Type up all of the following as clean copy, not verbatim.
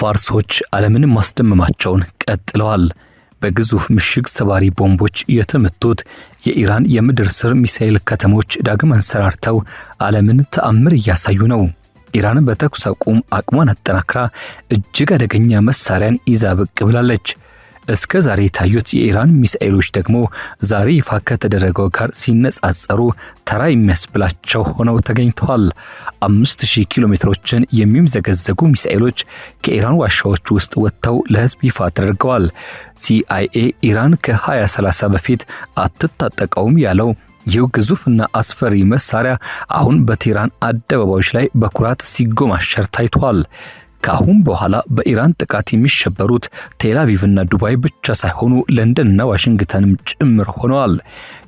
ፋርሶች ዓለምን ማስደመማቸውን ቀጥለዋል። በግዙፍ ምሽግ ሰባሪ ቦምቦች የተመቱት የኢራን የምድር ስር ሚሳኤል ከተሞች ዳግም አንሰራርተው ዓለምን ተአምር እያሳዩ ነው። ኢራን በተኩስ አቁም አቅሟን አጠናክራ እጅግ አደገኛ መሳሪያን ይዛ ብቅ ብላለች። እስከ ዛሬ የታዩት የኢራን ሚሳኤሎች ደግሞ ዛሬ ይፋ ከተደረገው ጋር ሲነጻጸሩ ተራ የሚያስብላቸው ሆነው ተገኝተዋል። 5000 ኪሎ ሜትሮችን የሚምዘገዘጉ ሚሳኤሎች ከኢራን ዋሻዎች ውስጥ ወጥተው ለሕዝብ ይፋ ተደርገዋል። CIA ኢራን ከ2030 በፊት አትታጠቀውም ያለው ይህ ግዙፍና አስፈሪ መሳሪያ አሁን በቴህራን አደባባዮች ላይ በኩራት ሲጎማሸር ታይቷል። ከአሁን በኋላ በኢራን ጥቃት የሚሸበሩት ቴል አቪቭና ዱባይ ብቻ ሳይሆኑ ለንደንና ዋሽንግተንም ጭምር ሆነዋል።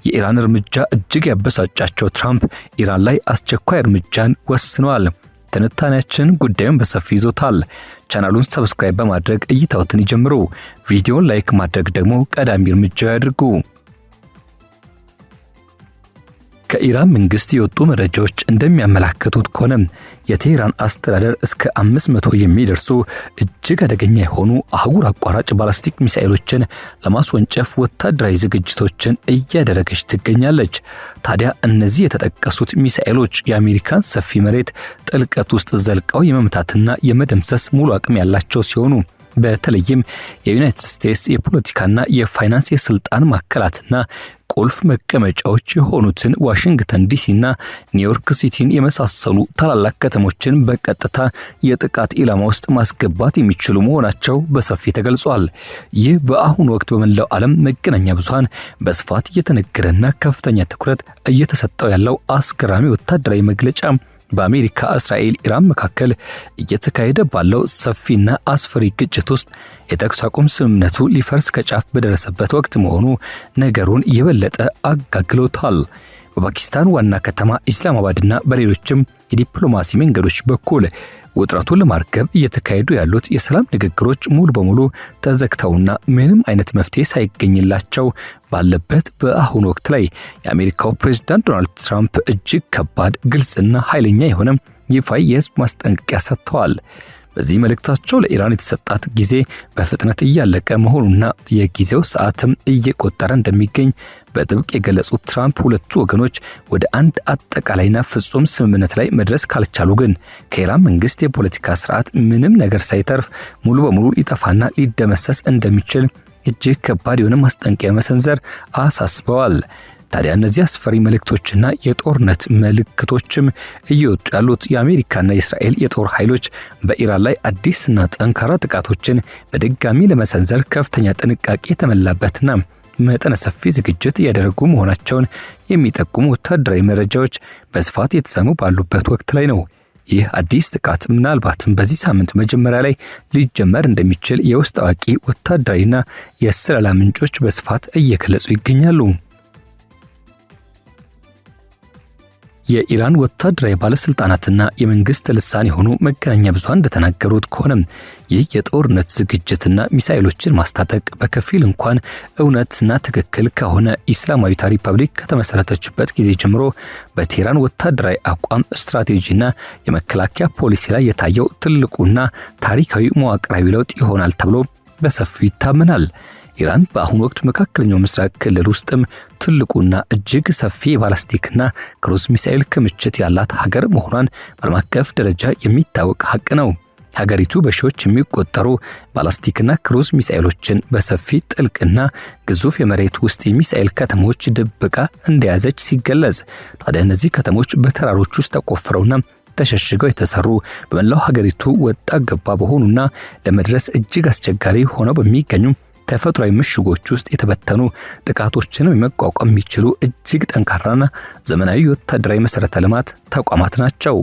የኢራን እርምጃ እጅግ ያበሳጫቸው ትራምፕ ኢራን ላይ አስቸኳይ እርምጃን ወስነዋል። ትንታኔያችን ጉዳዩን በሰፊ ይዞታል። ቻናሉን ሰብስክራይብ በማድረግ እይታዎትን ይጀምሩ። ቪዲዮን ላይክ ማድረግ ደግሞ ቀዳሚ እርምጃ ያድርጉ። ከኢራን መንግስት የወጡ መረጃዎች እንደሚያመላክቱት ከሆነ የቴህራን አስተዳደር እስከ 500 የሚደርሱ እጅግ አደገኛ የሆኑ አህጉር አቋራጭ ባላስቲክ ሚሳኤሎችን ለማስወንጨፍ ወታደራዊ ዝግጅቶችን እያደረገች ትገኛለች። ታዲያ እነዚህ የተጠቀሱት ሚሳኤሎች የአሜሪካን ሰፊ መሬት ጥልቀት ውስጥ ዘልቀው የመምታትና የመደምሰስ ሙሉ አቅም ያላቸው ሲሆኑ በተለይም የዩናይትድ ስቴትስ የፖለቲካና የፋይናንስ የስልጣን ማዕከላትና ቁልፍ መቀመጫዎች የሆኑትን ዋሽንግተን ዲሲና ኒውዮርክ ሲቲን የመሳሰሉ ታላላቅ ከተሞችን በቀጥታ የጥቃት ኢላማ ውስጥ ማስገባት የሚችሉ መሆናቸው በሰፊ ተገልጿል። ይህ በአሁኑ ወቅት በመላው ዓለም መገናኛ ብዙሃን በስፋት እየተነገረና ከፍተኛ ትኩረት እየተሰጠው ያለው አስገራሚ ወታደራዊ መግለጫ በአሜሪካ እስራኤል ኢራን መካከል እየተካሄደ ባለው ሰፊና አስፈሪ ግጭት ውስጥ የተኩስ አቁም ስምምነቱ ሊፈርስ ከጫፍ በደረሰበት ወቅት መሆኑ ነገሩን የበለጠ አጋግሎታል። በፓኪስታን ዋና ከተማ ኢስላማባድና በሌሎችም የዲፕሎማሲ መንገዶች በኩል ውጥረቱን ለማርገብ እየተካሄዱ ያሉት የሰላም ንግግሮች ሙሉ በሙሉ ተዘግተውና ምንም አይነት መፍትሄ ሳይገኝላቸው ባለበት በአሁኑ ወቅት ላይ የአሜሪካው ፕሬዝዳንት ዶናልድ ትራምፕ እጅግ ከባድ፣ ግልጽና ኃይለኛ የሆነ ይፋዊ የህዝብ ማስጠንቀቂያ ሰጥተዋል። በዚህ መልእክታቸው ለኢራን የተሰጣት ጊዜ በፍጥነት እያለቀ መሆኑና የጊዜው ሰዓትም እየቆጠረ እንደሚገኝ በጥብቅ የገለጹት ትራምፕ ሁለቱ ወገኖች ወደ አንድ አጠቃላይና ፍጹም ስምምነት ላይ መድረስ ካልቻሉ ግን ከኢራን መንግስት የፖለቲካ ስርዓት ምንም ነገር ሳይተርፍ ሙሉ በሙሉ ሊጠፋና ሊደመሰስ እንደሚችል እጅግ ከባድ የሆነ ማስጠንቀቂያ መሰንዘር አሳስበዋል። ታዲያ እነዚህ አስፈሪ መልእክቶችና የጦርነት መልእክቶችም እየወጡ ያሉት የአሜሪካና የእስራኤል የጦር ኃይሎች በኢራን ላይ አዲስና ጠንካራ ጥቃቶችን በድጋሚ ለመሰንዘር ከፍተኛ ጥንቃቄ የተሞላበትና መጠነ ሰፊ ዝግጅት እያደረጉ መሆናቸውን የሚጠቁሙ ወታደራዊ መረጃዎች በስፋት የተሰሙ ባሉበት ወቅት ላይ ነው። ይህ አዲስ ጥቃት ምናልባትም በዚህ ሳምንት መጀመሪያ ላይ ሊጀመር እንደሚችል የውስጥ አዋቂ ወታደራዊና የስለላ ምንጮች በስፋት እየገለጹ ይገኛሉ። የኢራን ወታደራዊ ባለስልጣናትና የመንግስት ልሳን የሆኑ መገናኛ ብዙሃን እንደተናገሩት ከሆነ ይህ የጦርነት ዝግጅትና ሚሳኤሎችን ማስታጠቅ በከፊል እንኳን እውነትና ትክክል ከሆነ ኢስላማዊት ሪፐብሊክ ከተመሰረተችበት ጊዜ ጀምሮ በቴህራን ወታደራዊ አቋም፣ ስትራቴጂና የመከላከያ ፖሊሲ ላይ የታየው ትልቁና ታሪካዊ መዋቅራዊ ለውጥ ይሆናል ተብሎ በሰፊው ይታመናል። ኢራን በአሁኑ ወቅት መካከለኛው ምስራቅ ክልል ውስጥም ትልቁና እጅግ ሰፊ የባላስቲክና ክሩዝ ሚሳኤል ክምችት ያላት ሀገር መሆኗን በዓለም አቀፍ ደረጃ የሚታወቅ ሀቅ ነው። ሀገሪቱ በሺዎች የሚቆጠሩ ባላስቲክና ክሩዝ ሚሳኤሎችን በሰፊ ጥልቅና ግዙፍ የመሬት ውስጥ የሚሳኤል ከተሞች ድብቃ እንደያዘች ሲገለጽ፣ ታዲያ እነዚህ ከተሞች በተራሮች ውስጥ ተቆፍረውና ተሸሽገው የተሰሩ በመላው ሀገሪቱ ወጣ ገባ በሆኑና ለመድረስ እጅግ አስቸጋሪ ሆነው በሚገኙ ተፈጥሯዊ ምሽጎች ውስጥ የተበተኑ ጥቃቶችን መቋቋም የሚችሉ እጅግ ጠንካራና ዘመናዊ ወታደራዊ መሰረተ ልማት ተቋማት ናቸው።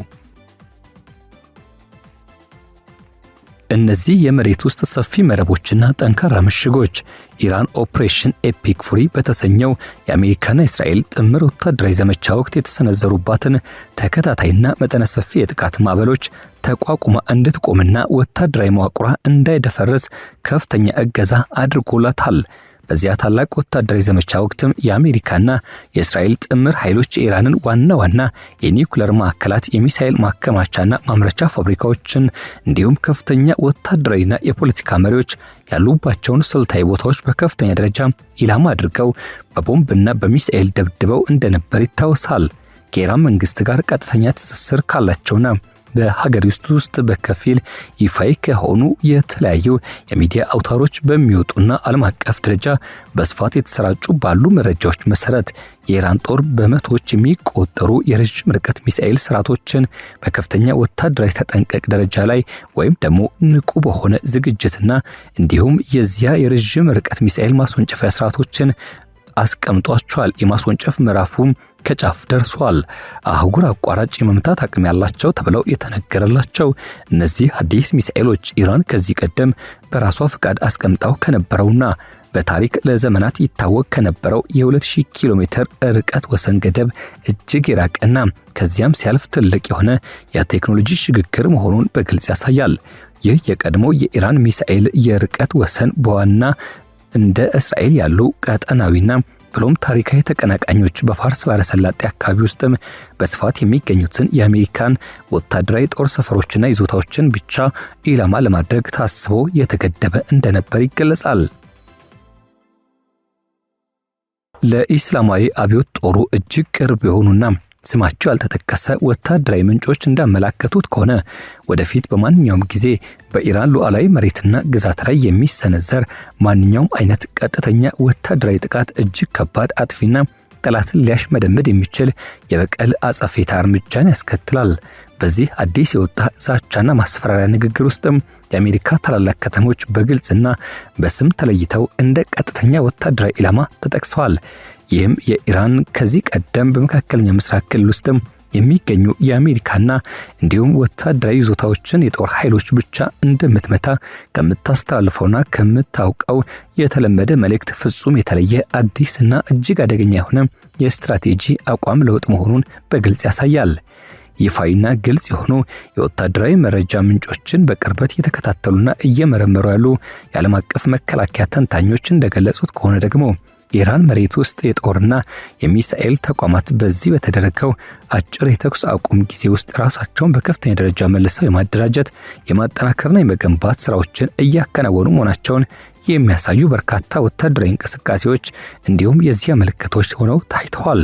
እነዚህ የመሬት ውስጥ ሰፊ መረቦችና ጠንካራ ምሽጎች ኢራን ኦፕሬሽን ኤፒክ ፉሪ በተሰኘው የአሜሪካና እስራኤል ጥምር ወታደራዊ ዘመቻ ወቅት የተሰነዘሩባትን ተከታታይና መጠነ ሰፊ የጥቃት ማዕበሎች ተቋቁማ እንድትቆምና ወታደራዊ መዋቅሯ እንዳይደፈርስ ከፍተኛ እገዛ አድርጎላታል። በዚያ ታላቅ ወታደራዊ ዘመቻ ወቅትም የአሜሪካና የእስራኤል ጥምር ኃይሎች የኢራንን ዋና የኒውክሌር ማዕከላት፣ የሚሳኤል ማከማቻና ማምረቻ ፋብሪካዎችን እንዲሁም ከፍተኛ ወታደራዊና የፖለቲካ መሪዎች ያሉባቸውን ስልታዊ ቦታዎች በከፍተኛ ደረጃ ኢላማ አድርገው በቦምብና በሚሳኤል ደብድበው እንደነበር ይታወሳል። ከኢራን መንግስት ጋር ቀጥተኛ ትስስር ካላቸውና በሀገሪቱ ውስጥ በከፊል ይፋይ ከሆኑ የተለያዩ የሚዲያ አውታሮች በሚወጡና ዓለም አቀፍ ደረጃ በስፋት የተሰራጩ ባሉ መረጃዎች መሰረት የኢራን ጦር በመቶዎች የሚቆጠሩ የረጅም ርቀት ሚሳኤል ስርዓቶችን በከፍተኛ ወታደራዊ ተጠንቀቅ ደረጃ ላይ ወይም ደግሞ ንቁ በሆነ ዝግጅትና እንዲሁም የዚያ የረጅም ርቀት ሚሳኤል ማስወንጨፊያ ስርዓቶችን አስቀምጧቸዋል። የማስወንጨፍ ምዕራፉም ከጫፍ ደርሷል። አህጉር አቋራጭ የመምታት አቅም ያላቸው ተብለው የተነገረላቸው እነዚህ አዲስ ሚሳኤሎች ኢራን ከዚህ ቀደም በራሷ ፍቃድ አስቀምጣው ከነበረውና በታሪክ ለዘመናት ይታወቅ ከነበረው የ2000 ኪሎ ሜትር ርቀት ወሰን ገደብ እጅግ የራቀና ከዚያም ሲያልፍ ትልቅ የሆነ የቴክኖሎጂ ሽግግር መሆኑን በግልጽ ያሳያል። ይህ የቀድሞ የኢራን ሚሳኤል የርቀት ወሰን በዋና እንደ እስራኤል ያሉ ቀጠናዊና ብሎም ታሪካዊ ተቀናቃኞች በፋርስ ባሕረ ሰላጤ አካባቢ ውስጥም በስፋት የሚገኙትን የአሜሪካን ወታደራዊ ጦር ሰፈሮችና ይዞታዎችን ብቻ ኢላማ ለማድረግ ታስቦ የተገደበ እንደነበር ይገለጻል። ለኢስላማዊ አብዮት ጦሩ እጅግ ቅርብ የሆኑና ስማቸው ያልተጠቀሰ ወታደራዊ ምንጮች እንዳመላከቱት ከሆነ ወደፊት በማንኛውም ጊዜ በኢራን ሉዓላዊ መሬትና ግዛት ላይ የሚሰነዘር ማንኛውም አይነት ቀጥተኛ ወታደራዊ ጥቃት እጅግ ከባድ አጥፊና ጠላትን ሊያሽመደምድ የሚችል የበቀል አጸፋዊ እርምጃን ያስከትላል። በዚህ አዲስ የወጣ ዛቻና ማስፈራሪያ ንግግር ውስጥም የአሜሪካ ታላላቅ ከተሞች በግልጽና በስም ተለይተው እንደ ቀጥተኛ ወታደራዊ ኢላማ ተጠቅሰዋል። ይህም የኢራን ከዚህ ቀደም በመካከለኛው ምስራቅ ክልል ውስጥም የሚገኙ የአሜሪካና እንዲሁም ወታደራዊ ይዞታዎችን የጦር ኃይሎች ብቻ እንደምትመታ ከምታስተላልፈውና ከምታውቀው የተለመደ መልእክት ፍጹም የተለየ አዲስና እጅግ አደገኛ የሆነ የስትራቴጂ አቋም ለውጥ መሆኑን በግልጽ ያሳያል። ይፋይና ግልጽ የሆኑ የወታደራዊ መረጃ ምንጮችን በቅርበት እየተከታተሉና እየመረመሩ ያሉ የዓለም አቀፍ መከላከያ ተንታኞች እንደገለጹት ከሆነ ደግሞ ኢራን መሬት ውስጥ የጦርና የሚሳኤል ተቋማት በዚህ በተደረገው አጭር የተኩስ አቁም ጊዜ ውስጥ ራሳቸውን በከፍተኛ ደረጃ መልሰው የማደራጀት የማጠናከርና የመገንባት ስራዎችን እያከናወኑ መሆናቸውን የሚያሳዩ በርካታ ወታደራዊ እንቅስቃሴዎች እንዲሁም የዚያ ምልክቶች ሆነው ታይተዋል።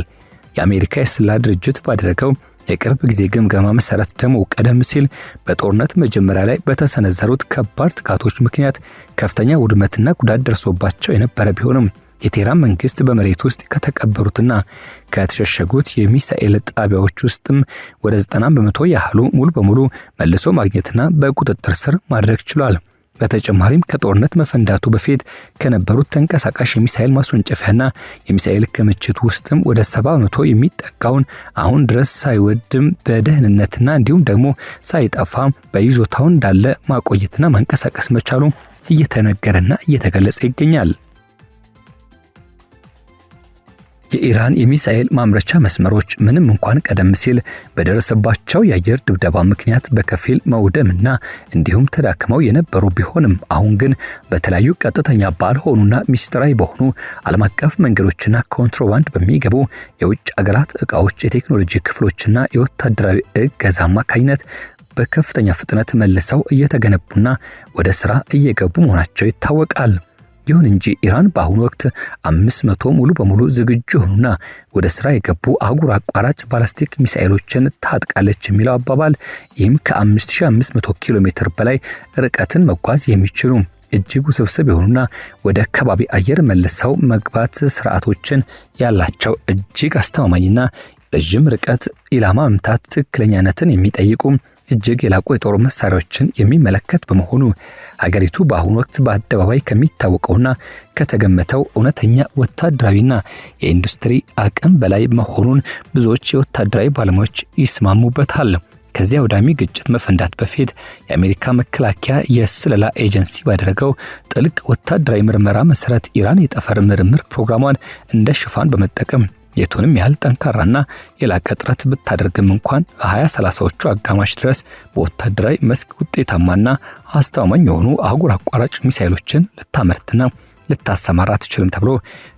የአሜሪካ የስለላ ድርጅት ባደረገው የቅርብ ጊዜ ግምገማ መሰረት ደግሞ ቀደም ሲል በጦርነት መጀመሪያ ላይ በተሰነዘሩት ከባድ ጥቃቶች ምክንያት ከፍተኛ ውድመትና ጉዳት ደርሶባቸው የነበረ ቢሆንም የቴህራን መንግስት በመሬት ውስጥ ከተቀበሩትና ከተሸሸጉት የሚሳኤል ጣቢያዎች ውስጥም ወደ 90% ያህሉ ሙሉ በሙሉ መልሶ ማግኘትና በቁጥጥር ስር ማድረግ ችሏል። በተጨማሪም ከጦርነት መፈንዳቱ በፊት ከነበሩት ተንቀሳቃሽ የሚሳኤል ማስወንጨፊያና የሚሳኤል ክምችት ውስጥም ወደ 70% የሚጠጋውን አሁን ድረስ ሳይወድም በደህንነትና እንዲሁም ደግሞ ሳይጠፋ በይዞታው እንዳለ ማቆየትና ማንቀሳቀስ መቻሉ እየተነገረና እየተገለጸ ይገኛል። የኢራን የሚሳኤል ማምረቻ መስመሮች ምንም እንኳን ቀደም ሲል በደረሰባቸው የአየር ድብደባ ምክንያት በከፊል መውደምና እንዲሁም ተዳክመው የነበሩ ቢሆንም አሁን ግን በተለያዩ ቀጥተኛ ባልሆኑና ሚስጥራዊ በሆኑ ዓለም አቀፍ መንገዶችና ኮንትሮባንድ በሚገቡ የውጭ አገራት ዕቃዎች፣ የቴክኖሎጂ ክፍሎችና የወታደራዊ እገዛ አማካኝነት በከፍተኛ ፍጥነት መልሰው እየተገነቡና ወደ ስራ እየገቡ መሆናቸው ይታወቃል። ይሁን እንጂ ኢራን በአሁኑ ወቅት 500 ሙሉ በሙሉ ዝግጁ ሆኑና ወደ ስራ የገቡ አህጉር አቋራጭ ባላስቲክ ሚሳኤሎችን ታጥቃለች የሚለው አባባል ይህም ከ5500 ኪሎ ሜትር በላይ ርቀትን መጓዝ የሚችሉ እጅግ ውስብስብ የሆኑና ወደ ከባቢ አየር መልሰው መግባት ስርዓቶችን ያላቸው እጅግ አስተማማኝና ረጅም ርቀት ኢላማ መምታት ትክክለኛነትን የሚጠይቁ እጅግ የላቁ የጦር መሳሪያዎችን የሚመለከት በመሆኑ ሀገሪቱ በአሁኑ ወቅት በአደባባይ ከሚታወቀውና ከተገመተው እውነተኛ ወታደራዊና የኢንዱስትሪ አቅም በላይ መሆኑን ብዙዎች የወታደራዊ ባለሙያዎች ይስማሙበታል። ከዚያ ወዳሚ ግጭት መፈንዳት በፊት የአሜሪካ መከላከያ የስለላ ኤጀንሲ ባደረገው ጥልቅ ወታደራዊ ምርመራ መሰረት ኢራን የጠፈር ምርምር ፕሮግራሟን እንደ ሽፋን በመጠቀም የቱንም ያህል ጠንካራና የላቀ ጥረት ብታደርግም እንኳን 2030ዎቹ አጋማሽ ድረስ በወታደራዊ መስክ ውጤታማና አስተማማኝ የሆኑ አህጉር አቋራጭ ሚሳኤሎችን ልታመርትና ልታሰማራ አትችልም ተብሎ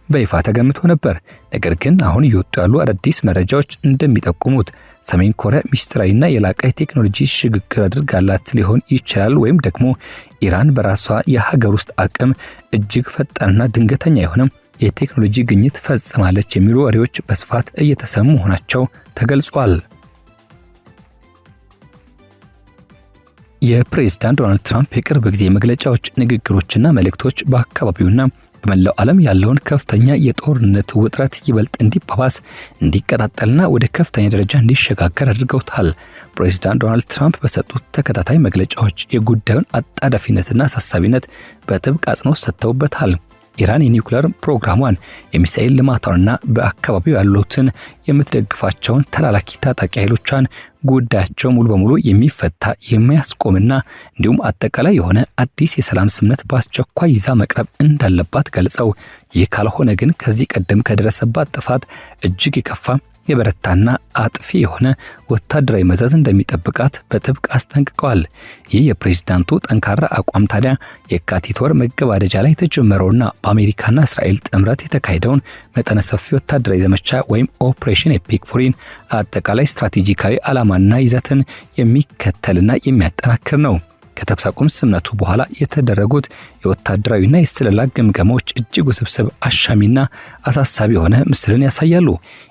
በይፋ ተገምቶ ነበር። ነገር ግን አሁን እየወጡ ያሉ አዳዲስ መረጃዎች እንደሚጠቁሙት ሰሜን ኮሪያ ሚስጥራዊና የላቀ ቴክኖሎጂ ሽግግር አድርጋላት ሊሆን ይችላል፣ ወይም ደግሞ ኢራን በራሷ የሀገር ውስጥ አቅም እጅግ ፈጣንና ድንገተኛ የሆነ የቴክኖሎጂ ግኝት ፈጽማለች የሚሉ ወሬዎች በስፋት እየተሰሙ መሆናቸው ተገልጿል። የፕሬዝዳንት ዶናልድ ትራምፕ የቅርብ ጊዜ መግለጫዎች፣ ንግግሮችና መልእክቶች በአካባቢውና በመላው ዓለም ያለውን ከፍተኛ የጦርነት ውጥረት ይበልጥ እንዲባባስ እንዲቀጣጠልና ወደ ከፍተኛ ደረጃ እንዲሸጋገር አድርገውታል። ፕሬዝዳንት ዶናልድ ትራምፕ በሰጡት ተከታታይ መግለጫዎች የጉዳዩን አጣዳፊነትና አሳሳቢነት በጥብቅ አጽንኦት ሰጥተውበታል። ኢራን የኒውክሌር ፕሮግራሟን፣ የሚሳኤል ልማቷንና በአካባቢው ያሉትን የምትደግፋቸውን ተላላኪ ታጣቂ ኃይሎቿን ጉዳያቸው ሙሉ በሙሉ የሚፈታ የሚያስቆምና እንዲሁም አጠቃላይ የሆነ አዲስ የሰላም ስምምነት በአስቸኳይ ይዛ መቅረብ እንዳለባት ገልጸው ይህ ካልሆነ ግን ከዚህ ቀደም ከደረሰባት ጥፋት እጅግ የከፋ የበረታና አጥፊ የሆነ ወታደራዊ መዘዝ እንደሚጠብቃት በጥብቅ አስጠንቅቀዋል። ይህ የፕሬዝዳንቱ ጠንካራ አቋም ታዲያ የካቲት ወር መገባደጃ ላይ የተጀመረውና በአሜሪካና እስራኤል ጥምረት የተካሄደውን መጠነ ሰፊ ወታደራዊ ዘመቻ ወይም ኦፕሬሽን ኤፒክ ፉሪን አጠቃላይ ስትራቴጂካዊ ዓላማና ይዘትን የሚከተልና የሚያጠናክር ነው። ከተኩስ አቁም ስምምነቱ በኋላ የተደረጉት የወታደራዊና የስለላ ግምገማዎች እጅግ ውስብስብ፣ አሻሚና አሳሳቢ የሆነ ምስልን ያሳያሉ።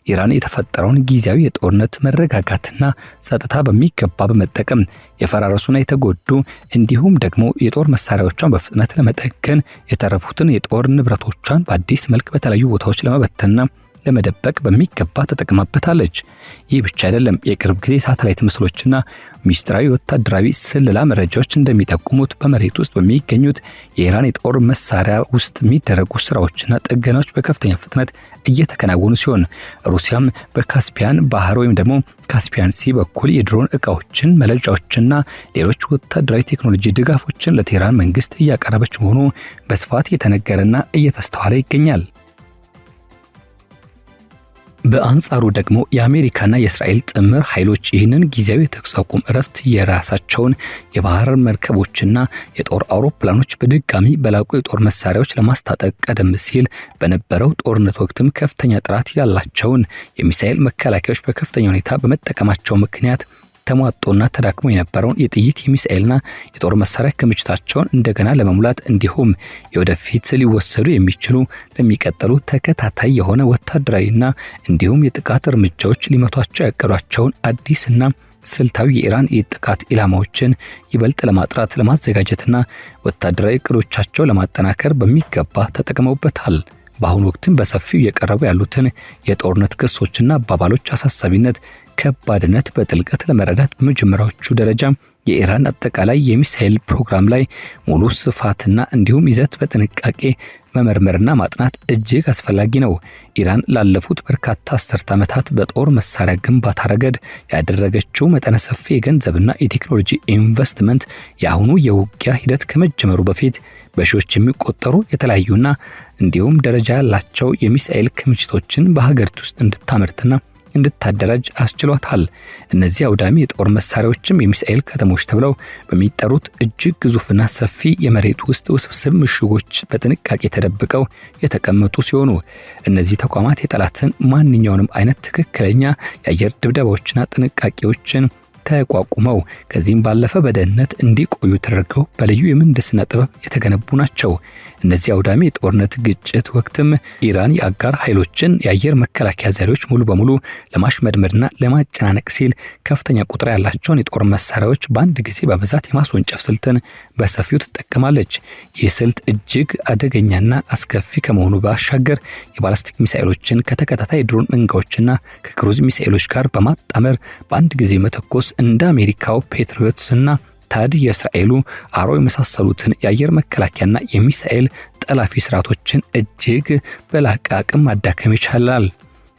ኢራን የተፈጠረውን ጊዜያዊ የጦርነት መረጋጋትና ጸጥታ በሚገባ በመጠቀም የፈራረሱና የተጎዱ እንዲሁም ደግሞ የጦር መሳሪያዎቿን በፍጥነት ለመጠገን የተረፉትን የጦር ንብረቶቿን በአዲስ መልክ በተለያዩ ቦታዎች ለመበተንና ለመደበቅ በሚገባ ተጠቅማበታለች። ይህ ብቻ አይደለም። የቅርብ ጊዜ ሳተላይት ምስሎችና ሚስጥራዊ ወታደራዊ ስለላ መረጃዎች እንደሚጠቁሙት በመሬት ውስጥ በሚገኙት የኢራን የጦር መሳሪያ ውስጥ የሚደረጉ ስራዎችና ጥገናዎች በከፍተኛ ፍጥነት እየተከናወኑ ሲሆን ሩሲያም በካስፒያን ባህር ወይም ደግሞ ካስፒያን ሲ በኩል የድሮን ዕቃዎችን፣ መለጃዎችና ሌሎች ወታደራዊ ቴክኖሎጂ ድጋፎችን ለቴህራን መንግስት እያቀረበች መሆኑ በስፋት እየተነገረና እየተስተዋለ ይገኛል። በአንጻሩ ደግሞ የአሜሪካና የእስራኤል ጥምር ኃይሎች ይህንን ጊዜያዊ የተኩስ አቁም እረፍት የራሳቸውን የባህር መርከቦችና የጦር አውሮፕላኖች በድጋሚ በላቁ የጦር መሳሪያዎች ለማስታጠቅ ቀደም ሲል በነበረው ጦርነት ወቅትም ከፍተኛ ጥራት ያላቸውን የሚሳኤል መከላከያዎች በከፍተኛ ሁኔታ በመጠቀማቸው ምክንያት ተሟጦና ተዳክሞ የነበረውን የጥይት የሚሳኤልና የጦር መሳሪያ ክምችታቸውን እንደገና ለመሙላት እንዲሁም የወደፊት ሊወሰዱ የሚችሉ ለሚቀጥሉ ተከታታይ የሆነ ወታደራዊና እንዲሁም የጥቃት እርምጃዎች ሊመቷቸው ያቀዷቸውን አዲስና ስልታዊ የኢራን የጥቃት ኢላማዎችን ይበልጥ ለማጥራት ለማዘጋጀትና ወታደራዊ እቅዶቻቸው ለማጠናከር በሚገባ ተጠቅመውበታል። በአሁኑ ወቅትም በሰፊው የቀረቡ ያሉትን የጦርነት ክሶችና አባባሎች አሳሳቢነት፣ ከባድነት በጥልቀት ለመረዳት በመጀመሪያዎቹ ደረጃ የኢራን አጠቃላይ የሚሳኤል ፕሮግራም ላይ ሙሉ ስፋትና እንዲሁም ይዘት በጥንቃቄ መመርመርና ማጥናት እጅግ አስፈላጊ ነው። ኢራን ላለፉት በርካታ አስርት ዓመታት በጦር መሳሪያ ግንባታ ረገድ ያደረገችው መጠነ ሰፊ የገንዘብና የቴክኖሎጂ ኢንቨስትመንት የአሁኑ የውጊያ ሂደት ከመጀመሩ በፊት በሺዎች የሚቆጠሩ የተለያዩና እንዲሁም ደረጃ ያላቸው የሚሳኤል ክምችቶችን በሀገሪቱ ውስጥ እንድታመርትና እንድታደራጅ አስችሏታል። እነዚህ አውዳሚ የጦር መሳሪያዎችም የሚሳኤል ከተሞች ተብለው በሚጠሩት እጅግ ግዙፍና ሰፊ የመሬት ውስጥ ውስብስብ ምሽጎች በጥንቃቄ ተደብቀው የተቀመጡ ሲሆኑ እነዚህ ተቋማት የጠላትን ማንኛውንም አይነት ትክክለኛ የአየር ድብደባዎችና ጥንቃቄዎችን ተቋቁመው ከዚህም ባለፈ በደህንነት እንዲቆዩ ተደርገው በልዩ የምህንድስና ጥበብ የተገነቡ ናቸው። እነዚህ አውዳሚ የጦርነት ግጭት ወቅትም ኢራን የአጋር ኃይሎችን የአየር መከላከያ ዘዴዎች ሙሉ በሙሉ ለማሽመድመድና ለማጨናነቅ ሲል ከፍተኛ ቁጥር ያላቸውን የጦር መሳሪያዎች በአንድ ጊዜ በብዛት የማስወንጨፍ ስልትን በሰፊው ትጠቀማለች። ይህ ስልት እጅግ አደገኛና አስከፊ ከመሆኑ ባሻገር የባላስቲክ ሚሳኤሎችን ከተከታታይ ድሮን መንጋዎችና ከክሩዝ ሚሳኤሎች ጋር በማጣመር በአንድ ጊዜ መተኮስ እንደ አሜሪካው ፔትሪዮትስና ታድ የእስራኤሉ አሮ የመሳሰሉትን የአየር መከላከያና የሚሳኤል ጠላፊ ስርዓቶችን እጅግ በላቀ አቅም ማዳከም ይቻላል።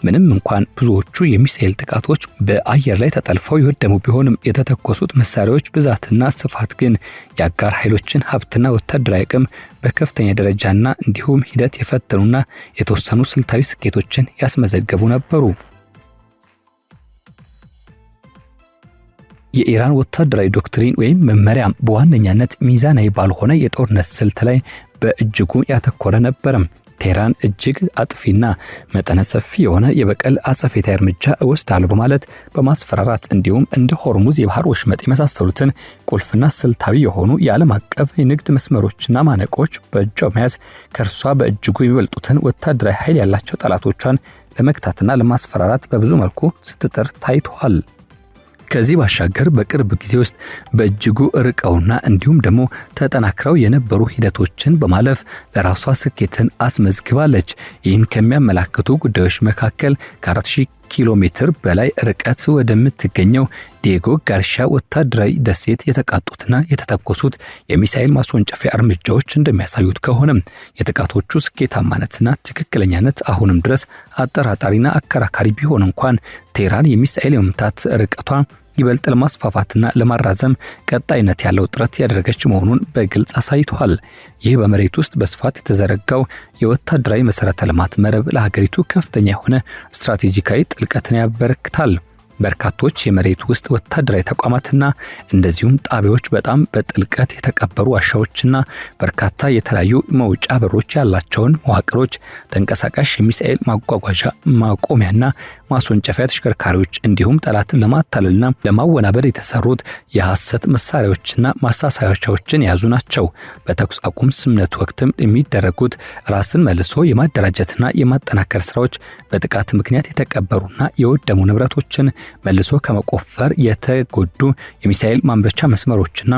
ምንም እንኳን ብዙዎቹ የሚሳኤል ጥቃቶች በአየር ላይ ተጠልፈው የወደሙ ቢሆንም የተተኮሱት መሳሪያዎች ብዛትና ስፋት ግን የአጋር ኃይሎችን ሀብትና ወታደራዊ አቅም በከፍተኛ ደረጃና እንዲሁም ሂደት የፈተኑና የተወሰኑ ስልታዊ ስኬቶችን ያስመዘገቡ ነበሩ። የኢራን ወታደራዊ ዶክትሪን ወይም መመሪያ በዋነኛነት ሚዛናዊ ባልሆነ የጦርነት ስልት ላይ በእጅጉ ያተኮረ ነበር። ቴህራን እጅግ አጥፊና መጠነ ሰፊ የሆነ የበቀል አጸፋዊ እርምጃ እወስዳለሁ በማለት በማስፈራራት እንዲሁም እንደ ሆርሙዝ የባህር ወሽመጥ የመሳሰሉትን ቁልፍና ስልታዊ የሆኑ የዓለም አቀፍ የንግድ መስመሮችና ማነቆች በእጇ መያዝ ከእርሷ በእጅጉ የሚበልጡትን ወታደራዊ ኃይል ያላቸው ጠላቶቿን ለመግታትና ለማስፈራራት በብዙ መልኩ ስትጥር ታይቷል። ከዚህ ባሻገር በቅርብ ጊዜ ውስጥ በእጅጉ ርቀውና እንዲሁም ደግሞ ተጠናክረው የነበሩ ሂደቶችን በማለፍ ለራሷ ስኬትን አስመዝግባለች። ይህን ከሚያመላክቱ ጉዳዮች መካከል ከ4000 ኪሎ ሜትር በላይ ርቀት ወደምትገኘው ዲየጎ ጋርሺያ ወታደራዊ ደሴት የተቃጡትና የተተኮሱት የሚሳኤል ማስወንጨፊያ እርምጃዎች እንደሚያሳዩት ከሆነ የጥቃቶቹ ስኬታማነትና ትክክለኛነት አሁንም ድረስ አጠራጣሪና አከራካሪ ቢሆን እንኳን ቴህራን የሚሳኤል የመምታት ርቀቷ ይበልጥ ለማስፋፋትና ለማራዘም ቀጣይነት ያለው ጥረት ያደረገች መሆኑን በግልጽ አሳይቷል። ይህ በመሬት ውስጥ በስፋት የተዘረጋው የወታደራዊ መሰረተ ልማት መረብ ለሀገሪቱ ከፍተኛ የሆነ ስትራቴጂካዊ ጥልቀትን ያበረክታል። በርካቶች የመሬት ውስጥ ወታደራዊ ተቋማትና እንደዚሁም ጣቢያዎች በጣም በጥልቀት የተቀበሩ ዋሻዎችና በርካታ የተለያዩ መውጫ በሮች ያላቸውን መዋቅሮች፣ ተንቀሳቃሽ የሚሳኤል ማጓጓዣ ማቆሚያና ማስወንጨፊያ ተሽከርካሪዎች እንዲሁም ጠላትን ለማታለልና ለማወናበድ የተሰሩት የሐሰት መሳሪያዎችና ማሳሳያዎችን የያዙ ናቸው። በተኩስ አቁም ስምምነት ወቅትም የሚደረጉት ራስን መልሶ የማደራጀትና የማጠናከር ስራዎች በጥቃት ምክንያት የተቀበሩና የወደሙ ንብረቶችን መልሶ ከመቆፈር የተጎዱ የሚሳኤል ማምረቻ መስመሮችና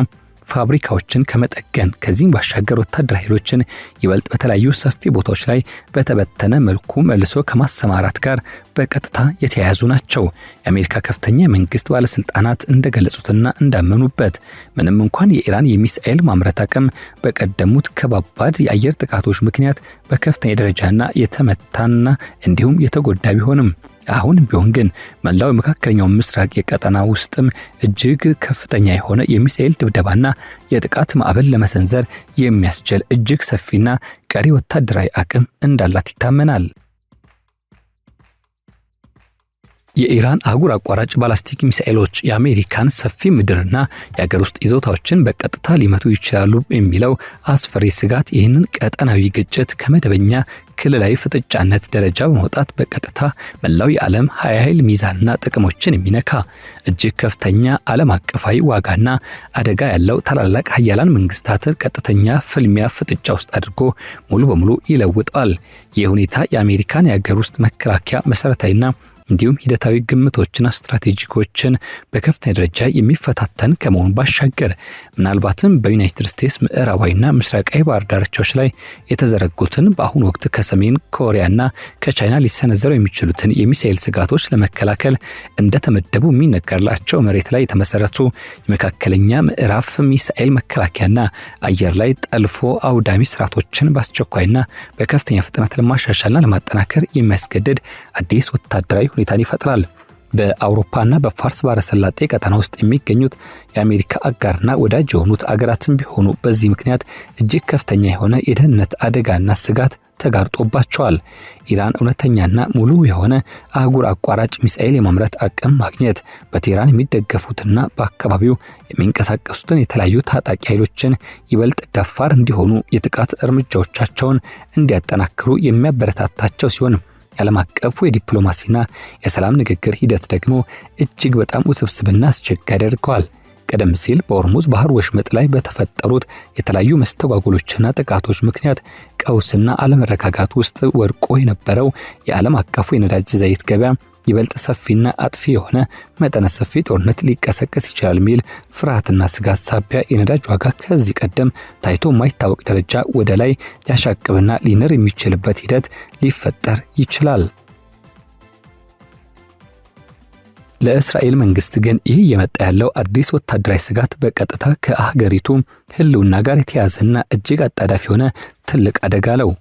ፋብሪካዎችን ከመጠገን ከዚህም ባሻገር ወታደራዊ ኃይሎችን ይበልጥ በተለያዩ ሰፊ ቦታዎች ላይ በተበተነ መልኩ መልሶ ከማሰማራት ጋር በቀጥታ የተያያዙ ናቸው። የአሜሪካ ከፍተኛ መንግስት ባለስልጣናት እንደገለጹትና እንዳመኑበት ምንም እንኳን የኢራን የሚሳኤል ማምረት አቅም በቀደሙት ከባባድ የአየር ጥቃቶች ምክንያት በከፍተኛ ደረጃና የተመታና እንዲሁም የተጎዳ ቢሆንም አሁን ቢሆን ግን መላው መካከለኛው ምስራቅ የቀጠና ውስጥም እጅግ ከፍተኛ የሆነ የሚሳኤል ድብደባና የጥቃት ማዕበል ለመሰንዘር የሚያስችል እጅግ ሰፊና ቀሪ ወታደራዊ አቅም እንዳላት ይታመናል። የኢራን አህጉር አቋራጭ ባላስቲክ ሚሳኤሎች የአሜሪካን ሰፊ ምድርና የሀገር ውስጥ ይዞታዎችን በቀጥታ ሊመቱ ይችላሉ የሚለው አስፈሪ ስጋት ይህንን ቀጠናዊ ግጭት ከመደበኛ ክልላዊ ፍጥጫነት ደረጃ በመውጣት በቀጥታ መላው የዓለም ኃይል ሚዛንና ጥቅሞችን የሚነካ እጅግ ከፍተኛ ዓለም አቀፋዊ ዋጋና አደጋ ያለው ታላላቅ ሀያላን መንግስታትን ቀጥተኛ ፍልሚያ ፍጥጫ ውስጥ አድርጎ ሙሉ በሙሉ ይለውጣል። ይህ ሁኔታ የአሜሪካን የሀገር ውስጥ መከላከያ መሰረታዊና እንዲሁም ሂደታዊ ግምቶችና ስትራቴጂኮችን በከፍተኛ ደረጃ የሚፈታተን ከመሆኑ ባሻገር ምናልባትም በዩናይትድ ስቴትስ ምዕራባዊና ምስራቃዊ ባህር ዳርቻዎች ላይ የተዘረጉትን በአሁኑ ወቅት ከሰሜን ኮሪያና ከቻይና ሊሰነዘሩ የሚችሉትን የሚሳኤል ስጋቶች ለመከላከል እንደተመደቡ የሚነገርላቸው መሬት ላይ የተመሰረቱ የመካከለኛ ምዕራፍ ሚሳኤል መከላከያና አየር ላይ ጠልፎ አውዳሚ ስርዓቶችን በአስቸኳይና በከፍተኛ ፍጥነት ለማሻሻልና ለማጠናከር የሚያስገድድ አዲስ ወታደራዊ ሁኔታን ይፈጥራል። በአውሮፓና በፋርስ ባህረ ሰላጤ ቀጠና ውስጥ የሚገኙት የአሜሪካ አጋርና ወዳጅ የሆኑት አገራትም ቢሆኑ በዚህ ምክንያት እጅግ ከፍተኛ የሆነ የደህንነት አደጋና ስጋት ተጋርጦባቸዋል። ኢራን እውነተኛና ሙሉ የሆነ አህጉር አቋራጭ ሚሳኤል የማምረት አቅም ማግኘት በቴህራን የሚደገፉትና በአካባቢው የሚንቀሳቀሱትን የተለያዩ ታጣቂ ኃይሎችን ይበልጥ ደፋር እንዲሆኑ የጥቃት እርምጃዎቻቸውን እንዲያጠናክሩ የሚያበረታታቸው ሲሆን ዓለም አቀፉ የዲፕሎማሲና የሰላም ንግግር ሂደት ደግሞ እጅግ በጣም ውስብስብና አስቸጋሪ ያደርገዋል። ቀደም ሲል በሆርሙዝ ባህር ወሽመጥ ላይ በተፈጠሩት የተለያዩ መስተጓጎሎችና ጥቃቶች ምክንያት ቀውስና አለመረጋጋት ውስጥ ወድቆ የነበረው የዓለም አቀፉ የነዳጅ ዘይት ገበያ ይበልጥ ሰፊና አጥፊ የሆነ መጠነ ሰፊ ጦርነት ሊቀሰቀስ ይችላል የሚል ፍርሃትና ስጋት ሳቢያ የነዳጅ ዋጋ ከዚህ ቀደም ታይቶ የማይታወቅ ደረጃ ወደ ላይ ሊያሻቅብና ሊንር የሚችልበት ሂደት ሊፈጠር ይችላል። ለእስራኤል መንግስት ግን ይህ የመጣ ያለው አዲስ ወታደራዊ ስጋት በቀጥታ ከሀገሪቱ ህልውና ጋር የተያዘና እጅግ አጣዳፊ የሆነ ትልቅ አደጋ ነው።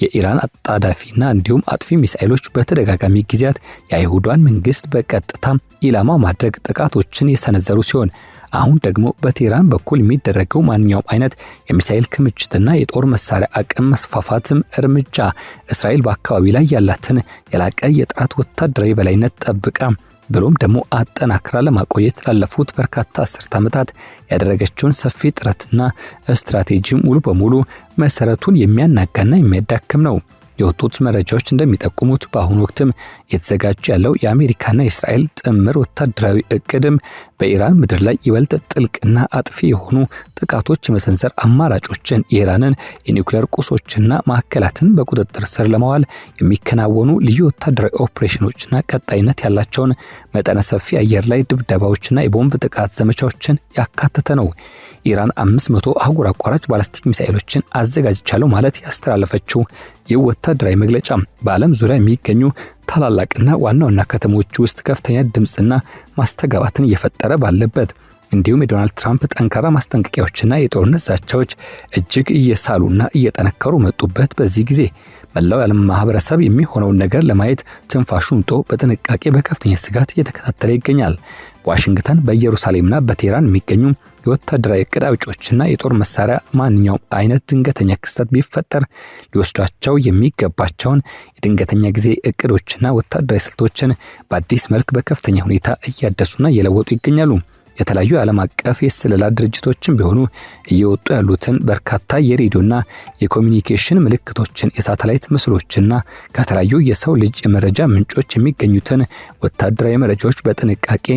የኢራን አጣዳፊና እንዲሁም አጥፊ ሚሳኤሎች በተደጋጋሚ ጊዜያት የአይሁዳን መንግስት በቀጥታ ኢላማ ማድረግ ጥቃቶችን የሰነዘሩ ሲሆን አሁን ደግሞ በቴህራን በኩል የሚደረገው ማንኛውም አይነት የሚሳኤል ክምችትና የጦር መሳሪያ አቅም መስፋፋትም እርምጃ እስራኤል በአካባቢ ላይ ያላትን የላቀ የጥራት ወታደራዊ በላይነት ጠብቃ ብሎም ደግሞ አጠናክራ ለማቆየት ላለፉት በርካታ አስርት ዓመታት ያደረገችውን ሰፊ ጥረትና ስትራቴጂ ሙሉ በሙሉ መሰረቱን የሚያናጋና የሚያዳክም ነው። የወጡት መረጃዎች እንደሚጠቁሙት በአሁኑ ወቅትም የተዘጋጀ ያለው የአሜሪካና የእስራኤል ጥምር ወታደራዊ እቅድም በኢራን ምድር ላይ ይበልጥ ጥልቅና አጥፊ የሆኑ ጥቃቶች መሰንዘር አማራጮችን፣ የኢራንን የኒውክሌር ቁሶችና ማዕከላትን በቁጥጥር ስር ለማዋል የሚከናወኑ ልዩ ወታደራዊ ኦፕሬሽኖችና ቀጣይነት ያላቸውን መጠነ ሰፊ አየር ላይ ድብደባዎችና የቦምብ ጥቃት ዘመቻዎችን ያካተተ ነው። ኢራን 500 አህጉር አቋራጭ ባላስቲክ ሚሳኤሎችን አዘጋጅቻለሁ ማለት ያስተላለፈችው የወታደራዊ መግለጫ በዓለም ዙሪያ የሚገኙ ታላላቅና ዋና ከተሞች ውስጥ ከፍተኛ ድምጽና ማስተጋባትን እየፈጠረ ባለበት፣ እንዲሁም የዶናልድ ትራምፕ ጠንካራ ማስጠንቀቂያዎችና የጦርነት ዛቻዎች እጅግ እየሳሉና እየጠነከሩ መጡበት በዚህ ጊዜ መላው የዓለም ማህበረሰብ የሚሆነውን ነገር ለማየት ትንፋሹን ጦ በጥንቃቄ በከፍተኛ ስጋት እየተከታተለ ይገኛል። በዋሽንግተን በኢየሩሳሌምና በቴህራን የሚገኙ የወታደራዊ ዕቅድ አውጪዎችና የጦር መሳሪያ ማንኛውም አይነት ድንገተኛ ክስተት ቢፈጠር ሊወስዷቸው የሚገባቸውን የድንገተኛ ጊዜ ዕቅዶችና ወታደራዊ ስልቶችን በአዲስ መልክ በከፍተኛ ሁኔታ እያደሱና እየለወጡ ይገኛሉ። የተለያዩ ዓለም አቀፍ የስለላ ድርጅቶችን ቢሆኑ እየወጡ ያሉትን በርካታ የሬዲዮና የኮሙኒኬሽን ምልክቶችን፣ የሳተላይት ምስሎችና ከተለያዩ የሰው ልጅ የመረጃ ምንጮች የሚገኙትን ወታደራዊ መረጃዎች በጥንቃቄ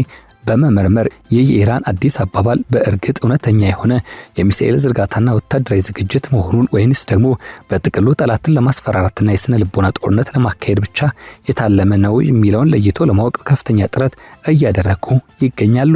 በመመርመር የኢራን አዲስ አባባል በእርግጥ እውነተኛ የሆነ የሚሳኤል ዝርጋታና ወታደራዊ ዝግጅት መሆኑን ወይንስ ደግሞ በጥቅሉ ጠላትን ለማስፈራራትና የስነ ልቦና ጦርነት ለማካሄድ ብቻ የታለመ ነው የሚለውን ለይቶ ለማወቅ ከፍተኛ ጥረት እያደረጉ ይገኛሉ።